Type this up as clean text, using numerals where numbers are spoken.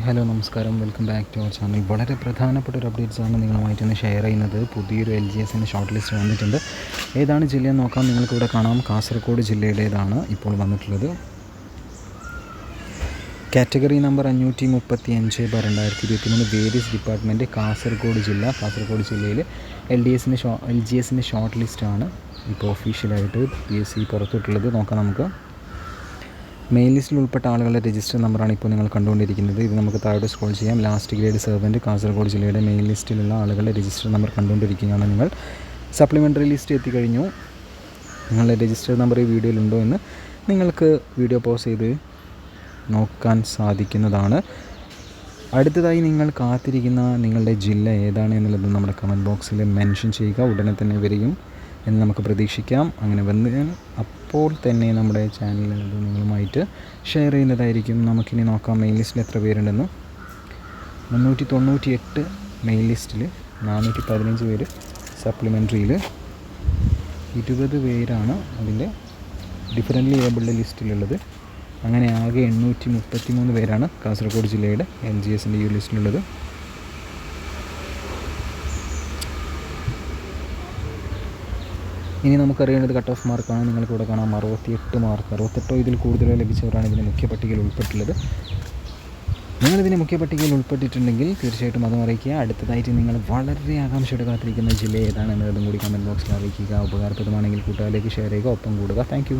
Hello നമസ്കാരം, welcome back to our channel. വളരെ പ്രധാനപ്പെട്ട ഒരു അപ്ഡേറ്റ്സാണ് നിങ്ങളുമായിട്ട് ഇന്ന് ഷെയർ ചെയ്യുന്നത്. പുതിയൊരു LGSൻ്റെ ഷോർട്ട് ലിസ്റ്റ് വന്നിട്ടുണ്ട്. ഏതാണ് ജില്ലയെന്ന് നോക്കാം. നിങ്ങൾക്കിവിടെ കാണാം, കാസർഗോഡ് ജില്ലയുടേതാണ് ഇപ്പോൾ വന്നിട്ടുള്ളത്. Category number 535/2023 various department Kasaragod ജില്ല. കാസർഗോഡ് ജില്ലയിൽ LGSൻ്റെ ഷോർട്ട് ലിസ്റ്റാണ് ഇപ്പോൾ ഒഫീഷ്യലായിട്ട് PSC പുറത്തുവിട്ടുള്ളത്. നോക്കാം നമുക്ക്. മെയിൻ ലിസ്റ്റിൽ ഉൾപ്പെട്ട ആളുകളുടെ രജിസ്റ്റർ നമ്പറാണ് ഇപ്പോൾ നിങ്ങൾ കണ്ടുകൊണ്ടിരിക്കുന്നത്. ഇത് നമുക്ക് താഴോട്ട് സ്ക്രോൾ ചെയ്യാം. ലാസ്റ്റ് ഗ്രേഡ് സെർവൻറ്റ് കാസർഗോഡ് ജില്ലയുടെ മെയിൻ ലിസ്റ്റിലുള്ള ആളുകളുടെ രജിസ്റ്റർ നമ്പർ കണ്ടുകൊണ്ടിരിക്കുകയാണ് നിങ്ങൾ. സപ്ലിമെൻ്ററി ലിസ്റ്റ് എത്തിക്കഴിഞ്ഞു. നിങ്ങളുടെ രജിസ്റ്റർ നമ്പർ ഈ വീഡിയോയിലുണ്ടോ എന്ന് നിങ്ങൾക്ക് വീഡിയോ പോസ് ചെയ്ത് നോക്കാൻ സാധിക്കുന്നതാണ്. അടുത്തതായി നിങ്ങൾ കാത്തിരിക്കുന്ന നിങ്ങളുടെ ജില്ല ഏതാണ് എന്നുള്ളത് നമ്മുടെ കമൻറ്റ് ബോക്സിൽ മെൻഷൻ ചെയ്യുക. ഉടനെ തന്നെ വരികയും എന്ന് നമുക്ക് പ്രതീക്ഷിക്കാം. അങ്ങനെ വന്ന് അപ്പോൾ തന്നെ നമ്മുടെ ചാനലിൽ നിങ്ങളുമായിട്ട് ഷെയർ ചെയ്യുന്നതായിരിക്കും. നമുക്കിനി നോക്കാം മെയിൻ ലിസ്റ്റിൽ എത്ര പേരുണ്ടെന്ന്. 398 മെയിൻ ലിസ്റ്റിൽ, 415 പേര് സപ്ലിമെൻ്ററിയിൽ, 20 പേരാണ് അതിൻ്റെ ഡിഫറൻ്റ്ലി ഏബിൾഡ് ലിസ്റ്റിലുള്ളത്. അങ്ങനെ ആകെ 833 പേരാണ് കാസർഗോഡ് ജില്ലയുടെ LGSൻ്റെ ഈ ലിസ്റ്റിലുള്ളത്. ഇനി നമുക്കറിയേണ്ടത് കട്ട് ഓഫ് മാർക്കാണ്. നിങ്ങൾക്കിവിടെ കാണാം 68 മാർക്ക്. 68 ഇതിൽ കൂടുതലോ ലഭിച്ചവരാണ് ഇതിൻ്റെ മുഖ്യ പട്ടികയിൽ ഉൾപ്പെട്ടുള്ളത്. നിങ്ങളിതിൻ്റെ മുഖ്യ പട്ടികയിൽ ഉൾപ്പെട്ടിട്ടുണ്ടെങ്കിൽ തീർച്ചയായിട്ടും അതും അറിയിക്കുക. അടുത്തതായിട്ട് നിങ്ങൾ വളരെ ആകാംക്ഷയോടെ കാത്തിരിക്കുന്ന ജില്ല ഏതാണെന്നതും കൂടി കമൻറ്റ് ബോക്സിൽ അറിയിക്കുക. ഉപകാരപ്രദമാണെങ്കിൽ കൂട്ടുകാരിലേക്ക് ഷെയർ ചെയ്യുക, ഒപ്പം കൂടുക. താങ്ക്